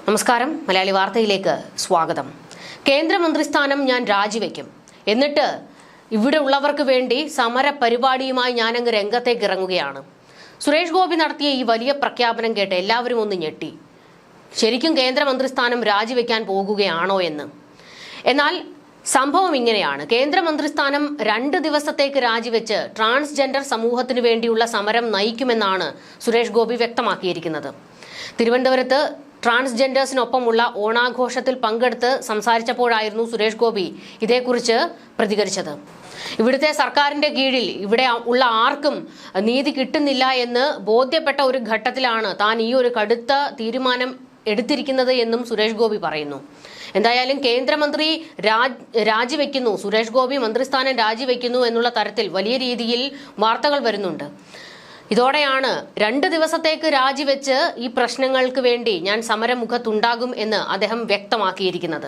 നമസ്കാരം, മലയാളി വാർത്തയിലേക്ക് സ്വാഗതം. കേന്ദ്രമന്ത്രിസ്ഥാനം ഞാൻ രാജിവെക്കും, എന്നിട്ട് ഇവിടെ ഉള്ളവർക്ക് വേണ്ടി സമര പരിപാടിയുമായി ഞാനങ്ങ് രംഗത്തേക്ക് ഇറങ്ങുകയാണ്. സുരേഷ് ഗോപി നടത്തിയ ഈ വലിയ പ്രഖ്യാപനം കേട്ട് എല്ലാവരും ഒന്ന് ഞെട്ടി. ശരിക്കും കേന്ദ്രമന്ത്രിസ്ഥാനം രാജിവെക്കാൻ പോകുകയാണോ എന്ന്. എന്നാൽ സംഭവം ഇങ്ങനെയാണ്. കേന്ദ്രമന്ത്രിസ്ഥാനം 2 ദിവസത്തേക്ക് രാജിവെച്ച് ട്രാൻസ്ജെൻഡർ സമൂഹത്തിനു വേണ്ടിയുള്ള സമരം നയിക്കുമെന്നാണ് സുരേഷ് ഗോപി വ്യക്തമാക്കിയിരിക്കുന്നത്. തിരുവനന്തപുരത്ത് ട്രാൻസ്ജെൻഡേഴ്സിനൊപ്പമുള്ള ഓണാഘോഷത്തിൽ പങ്കെടുത്ത് സംസാരിച്ചപ്പോഴായിരുന്നു സുരേഷ് ഗോപി ഇതേക്കുറിച്ച് പ്രതികരിച്ചത്. ഇവിടുത്തെ സർക്കാരിന്റെ കീഴിൽ ഇവിടെ ഉള്ള ആർക്കും നീതി കിട്ടുന്നില്ല എന്ന് ബോധ്യപ്പെട്ട ഒരു ഘട്ടത്തിലാണ് താൻ ഈ ഒരു കടുത്ത തീരുമാനം എടുത്തിരിക്കുന്നത് എന്നും സുരേഷ് ഗോപി പറയുന്നു. എന്തായാലും കേന്ദ്രമന്ത്രി രാജിവെക്കുന്നു, സുരേഷ് ഗോപി മന്ത്രിസ്ഥാനം രാജിവെക്കുന്നു എന്നുള്ള തരത്തിൽ വലിയ രീതിയിൽ വാർത്തകൾ വരുന്നുണ്ട്. ഇതോടെയാണ് 2 ദിവസത്തേക്ക് രാജിവെച്ച് ഈ പ്രശ്നങ്ങൾക്ക് വേണ്ടി ഞാൻ സമരമുഖത്തുണ്ടാകും എന്ന് അദ്ദേഹം വ്യക്തമാക്കിയിരിക്കുന്നത്.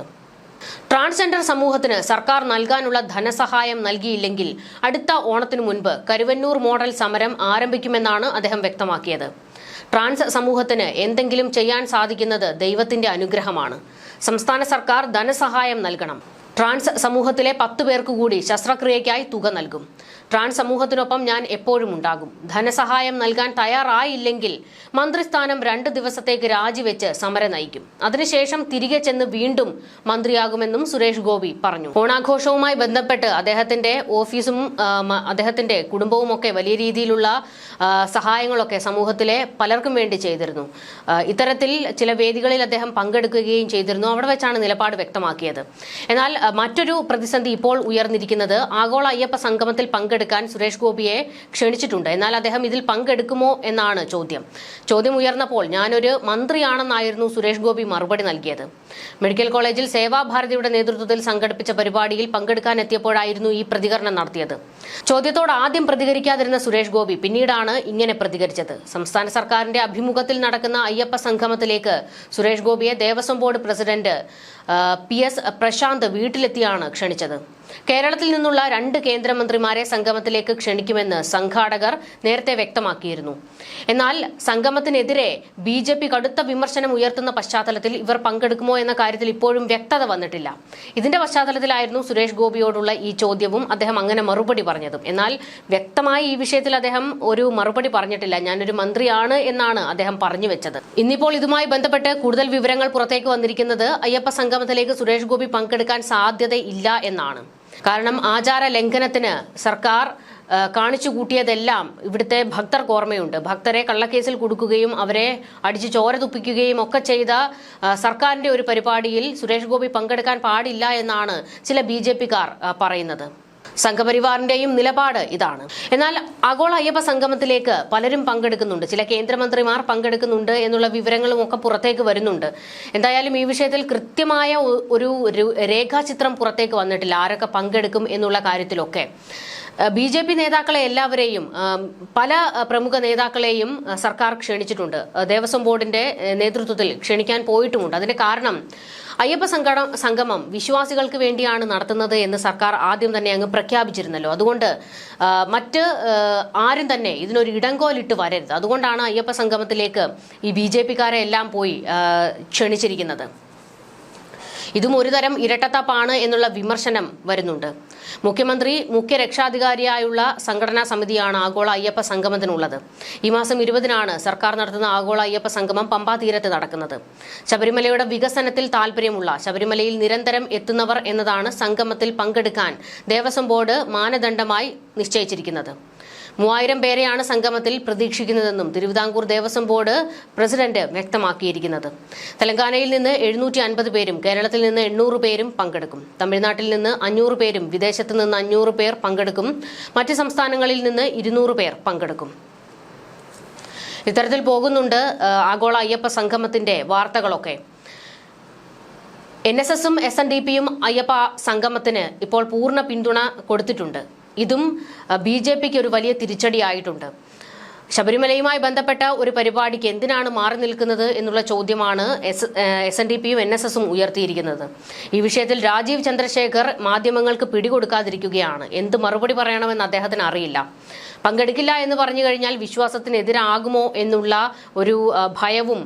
ട്രാൻസ്ജെൻഡർ സമൂഹത്തിന് സർക്കാർ നൽകാനുള്ള ധനസഹായം നൽകിയില്ലെങ്കിൽ അടുത്ത ഓണത്തിനു മുൻപ് കരുവന്നൂർ മോഡൽ സമരം ആരംഭിക്കുമെന്നാണ് അദ്ദേഹം വ്യക്തമാക്കിയത്. ട്രാൻസ് സമൂഹത്തിന് എന്തെങ്കിലും ചെയ്യാൻ സാധിക്കുന്നത് ദൈവത്തിന്റെ അനുഗ്രഹമാണ്. സംസ്ഥാന സർക്കാർ ധനസഹായം നൽകണം. ട്രാൻസ് സമൂഹത്തിലെ 10 പേർക്ക് കൂടി ശസ്ത്രക്രിയയ്ക്കായി തുക നൽകും. ട്രാൻസ് സമൂഹത്തിനൊപ്പം ഞാൻ എപ്പോഴും ഉണ്ടാകും. ധനസഹായം നൽകാൻ തയ്യാറായില്ലെങ്കിൽ മന്ത്രിസ്ഥാനം 2 ദിവസത്തേക്ക് രാജിവെച്ച് സമരം നയിക്കും. അതിനുശേഷം തിരികെ ചെന്ന് വീണ്ടും മന്ത്രിയാകുമെന്നും സുരേഷ് ഗോപി പറഞ്ഞു. ഓണാഘോഷവുമായി ബന്ധപ്പെട്ട് അദ്ദേഹത്തിന്റെ ഓഫീസും അദ്ദേഹത്തിന്റെ കുടുംബവും ഒക്കെ വലിയ രീതിയിലുള്ള സഹായങ്ങളൊക്കെ സമൂഹത്തിലെ പലർക്കും വേണ്ടി ചെയ്തിരുന്നു. ഇത്തരത്തിൽ ചില വേദികളിൽ അദ്ദേഹം പങ്കെടുക്കുകയും ചെയ്തിരുന്നു. അവിടെ വെച്ചാണ് നിലപാട് വ്യക്തമാക്കിയത്. എന്നാൽ മറ്റൊരു പ്രതിസന്ധി ഇപ്പോൾ ഉയർന്നിരിക്കുന്നത് ആഗോള അയ്യപ്പ സംഗമത്തിൽ പങ്കെടുക്കാൻ സുരേഷ് ഗോപിയെ ക്ഷണിച്ചിട്ടുണ്ട്. എന്നാൽ അദ്ദേഹം ഇതിൽ പങ്കെടുക്കുമോ എന്നാണ് ചോദ്യം ഉയർന്നപ്പോൾ ഞാനൊരു മന്ത്രിയാണെന്നായിരുന്നു സുരേഷ് ഗോപി മറുപടി നൽകിയത്. മെഡിക്കൽ കോളേജിൽ സേവാഭാരതിയുടെ നേതൃത്വത്തിൽ സംഘടിപ്പിച്ച പരിപാടിയിൽ പങ്കെടുക്കാൻ എത്തിയപ്പോഴായിരുന്നു ഈ പ്രതികരണം നടത്തിയത്. ചോദ്യത്തോട് ആദ്യം പ്രതികരിക്കാതിരുന്ന സുരേഷ് ഗോപി പിന്നീടാണ് ഇങ്ങനെ പ്രതികരിച്ചത്. സംസ്ഥാന സർക്കാരിന്റെ അഭിമുഖത്തിൽ നടക്കുന്ന അയ്യപ്പ സംഗമത്തിലേക്ക് സുരേഷ് ഗോപിയെ Devaswom board president PS Prashanth വീട്ടിലെത്തിയാണ് ക്ഷണിച്ചത്. കേരളത്തിൽ നിന്നുള്ള 2 കേന്ദ്രമന്ത്രിമാരെ സംഗമത്തിലേക്ക് ക്ഷണിക്കുമെന്ന് സംഘാടകർ നേരത്തെ വ്യക്തമാക്കിയിരുന്നു. എന്നാൽ സംഗമത്തിനെതിരെ BJP കടുത്ത വിമർശനം ഉയർത്തുന്ന പശ്ചാത്തലത്തിൽ ഇവർ പങ്കെടുക്കുമോ എന്ന കാര്യത്തിൽ ഇപ്പോഴും വ്യക്തത വന്നിട്ടില്ല. ഇതിന്റെ പശ്ചാത്തലത്തിലായിരുന്നു സുരേഷ് ഗോപിയോടുള്ള ഈ ചോദ്യവും അദ്ദേഹം അങ്ങനെ മറുപടി പറഞ്ഞതും. എന്നാൽ വ്യക്തമായി ഈ വിഷയത്തിൽ അദ്ദേഹം ഒരു മറുപടി പറഞ്ഞിട്ടില്ല. ഞാനൊരു മന്ത്രിയാണ് എന്നാണ് അദ്ദേഹം പറഞ്ഞു വെച്ചത്. ഇന്നിപ്പോൾ ഇതുമായി ബന്ധപ്പെട്ട് കൂടുതൽ വിവരങ്ങൾ പുറത്തേക്ക് വന്നിരിക്കുന്നത് അയ്യപ്പ സംഗമത്തിലേക്ക് സുരേഷ് ഗോപി പങ്കെടുക്കാൻ സാധ്യതയില്ല എന്നാണ്. കാരണം ആചാര ലംഘനത്തിന് സർക്കാർ കാണിച്ചു കൂട്ടിയതെല്ലാം ഇവിടുത്തെ ഭക്തർക്ക് ഓർമ്മയുണ്ട്. ഭക്തരെ കള്ളക്കേസിൽ കുടുക്കുകയും അവരെ അടിച്ച് ചോര തുപ്പിക്കുകയും ഒക്കെ ചെയ്ത സർക്കാരിന്റെ ഒരു പരിപാടിയിൽ സുരേഷ് ഗോപി പങ്കെടുക്കാൻ പാടില്ല എന്നാണ് ചില BJP-കാർ പറയുന്നത്. സംഘപരിവാറിന്റെയും നിലപാട് ഇതാണ്. എന്നാൽ ആഗോള അയ്യപ്പ സംഗമത്തിലേക്ക് പലരും പങ്കെടുക്കുന്നുണ്ട്, ചില കേന്ദ്രമന്ത്രിമാർ പങ്കെടുക്കുന്നുണ്ട് എന്നുള്ള വിവരങ്ങളും ഒക്കെ പുറത്തേക്ക് വരുന്നുണ്ട്. എന്തായാലും ഈ വിഷയത്തിൽ കൃത്യമായ ഒരു രേഖാചിത്രം പുറത്തേക്ക് വന്നിട്ടില്ല, ആരൊക്കെ പങ്കെടുക്കും എന്നുള്ള കാര്യത്തിലൊക്കെ. BJP നേതാക്കളെ എല്ലാവരെയും, പല പ്രമുഖ നേതാക്കളെയും സർക്കാർ ക്ഷണിച്ചിട്ടുണ്ട്. ദേവസ്വം ബോർഡിന്റെ നേതൃത്വത്തിൽ ക്ഷണിക്കാൻ പോയിട്ടുമുണ്ട്. അതിന്റെ കാരണം അയ്യപ്പ സംഗമം വിശ്വാസികൾക്ക് വേണ്ടിയാണ് നടത്തുന്നത് എന്ന് സർക്കാർ ആദ്യം തന്നെ അങ്ങ് പ്രഖ്യാപിച്ചിരുന്നല്ലോ. അതുകൊണ്ട് മറ്റ് ആരും തന്നെ ഇതിനൊരു ഇടങ്കോലിട്ട് വരരുത്. അതുകൊണ്ടാണ് അയ്യപ്പ സംഗമത്തിലേക്ക് ഈ BJP-കാരെ എല്ലാം പോയി ക്ഷണിച്ചിരിക്കുന്നത്. ഇതും ഒരുതരം ഇരട്ടത്താപ്പാണ് എന്നുള്ള വിമർശനം വരുന്നുണ്ട്. മുഖ്യമന്ത്രി മുഖ്യ രക്ഷാധികാരിയായുള്ള സംഘടനാ സമിതിയാണ് ആഗോള അയ്യപ്പ സംഗമത്തിനുള്ളത്. ഈ മാസം 20-നാണ് സർക്കാർ നടത്തുന്ന ആഗോള അയ്യപ്പ സംഗമം പമ്പാ തീരത്ത് നടക്കുന്നത്. ശബരിമലയുടെ വികസനത്തിൽ താല്പര്യമുള്ള, ശബരിമലയിൽ നിരന്തരം എത്തുന്നവർ എന്നതാണ് സംഗമത്തിൽ പങ്കെടുക്കാൻ ദേവസ്വം ബോർഡ് മാനദണ്ഡമായി നിശ്ചയിച്ചിരിക്കുന്നത്. 3000 പേരെയാണ് സംഗമത്തിൽ പ്രതീക്ഷിക്കുന്നതെന്നും തിരുവിതാംകൂർ ദേവസ്വം ബോർഡ് പ്രസിഡന്റ് വ്യക്തമാക്കിയിരിക്കുന്നത്. തെലങ്കാനയിൽ നിന്ന് 750 പേരും കേരളത്തിൽ നിന്ന് 800 പേരും പങ്കെടുക്കും. തമിഴ്നാട്ടിൽ നിന്ന് 500 പേരും വിദേശത്ത് നിന്ന് 500 പേർ പങ്കെടുക്കും. മറ്റ് സംസ്ഥാനങ്ങളിൽ നിന്ന് 200 പേർ പങ്കെടുക്കും. ഇത്തരത്തിൽ പോകുന്നുണ്ട് ആഗോള അയ്യപ്പ സംഗമത്തിന്റെ വാർത്തകളൊക്കെ. NSS-ഉം SNDP-യും അയ്യപ്പ സംഗമത്തിന് ഇപ്പോൾ പൂർണ്ണ പിന്തുണ കൊടുത്തിട്ടുണ്ട്. ഇതും BJP-ക്ക് ഒരു വലിയ തിരിച്ചടിയായിട്ടുണ്ട്. ശബരിമലയുമായി ബന്ധപ്പെട്ട ഒരു പരിപാടിക്ക് എന്തിനാണ് മാറി നിൽക്കുന്നത് എന്നുള്ള ചോദ്യമാണ് SNDP-യും NSS-ഉം ഉയർത്തിയിരിക്കുന്നത്. ഈ വിഷയത്തിൽ രാജീവ് ചന്ദ്രശേഖർ മാധ്യമങ്ങൾക്ക് പിടികൊടുക്കാതിരിക്കുകയാണ്. എന്ത് മറുപടി പറയണമെന്ന് അദ്ദേഹത്തിന് അറിയില്ല. പങ്കെടുക്കില്ല എന്ന് പറഞ്ഞു കഴിഞ്ഞാൽ വിശ്വാസത്തിനെതിരാകുമോ എന്നുള്ള ഒരു ഭയവും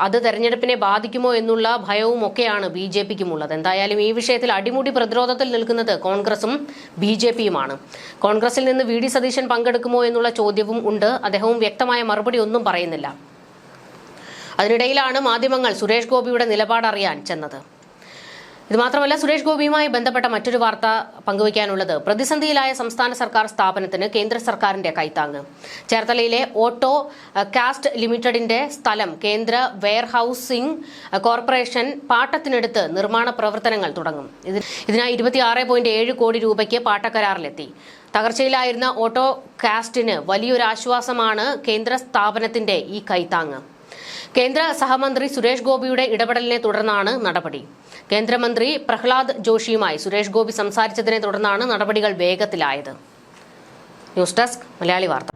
അത് തെരഞ്ഞെടുപ്പിനെ ബാധിക്കുമോ എന്നുള്ള ഭയവും ഒക്കെയാണ് ബി ജെ പിക്കുമുള്ളത്. എന്തായാലും ഈ വിഷയത്തിൽ അടിമുടി പ്രതിരോധത്തിൽ നിൽക്കുന്നത് കോൺഗ്രസും ബി ജെ പിയുമാണ്. കോൺഗ്രസിൽ നിന്ന് വി ഡി സതീശൻ പങ്കെടുക്കുമോ എന്നുള്ള ചോദ്യവും ഉണ്ട്. അദ്ദേഹവും വ്യക്തമായ മറുപടി ഒന്നും പറയുന്നില്ല. അതിനിടയിലാണ് മാധ്യമങ്ങൾ സുരേഷ് ഗോപിയുടെ നിലപാട് അറിയാൻ ചെന്നത്. ഇതുമാത്രമല്ല, സുരേഷ് ഗോപിയുമായി ബന്ധപ്പെട്ട മറ്റൊരു വാർത്ത പങ്കുവയ്ക്കാനുള്ളത് പ്രതിസന്ധിയിലായ സംസ്ഥാന സർക്കാർ സ്ഥാപനത്തിന് കേന്ദ്ര സർക്കാരിന്റെ കൈത്താങ്ങ്. ചേർത്തലയിലെ ഓട്ടോ കാസ്റ്റ് ലിമിറ്റഡിന്റെ സ്ഥലം കേന്ദ്ര വെയർഹൌസിംഗ് കോർപ്പറേഷൻ പാട്ടത്തിനെടുത്ത് നിർമ്മാണ പ്രവർത്തനങ്ങൾ തുടങ്ങും. ഇതിനായി 26.7 കോടി രൂപയ്ക്ക് പാട്ടക്കരാറിലെത്തി. തകർച്ചയിലായിരുന്ന ഓട്ടോ കാസ്റ്റിന് വലിയൊരു ആശ്വാസമാണ് കേന്ദ്ര സ്ഥാപനത്തിന്റെ ഈ കൈത്താങ്ങ്. കേന്ദ്ര സഹമന്ത്രി സുരേഷ് ഗോപിയുടെ ഇടപെടലിനെ തുടർന്നാണ് നടപടി. കേന്ദ്രമന്ത്രി പ്രഹ്ലാദ് ജോഷിയുമായി സുരേഷ് ഗോപി സംസാരിച്ചതിനെ തുടർന്നാണ് നടപടികൾ വേഗത്തിലായത്. ന്യൂസ് ഡെസ്ക് മലയാളി വാർത്ത.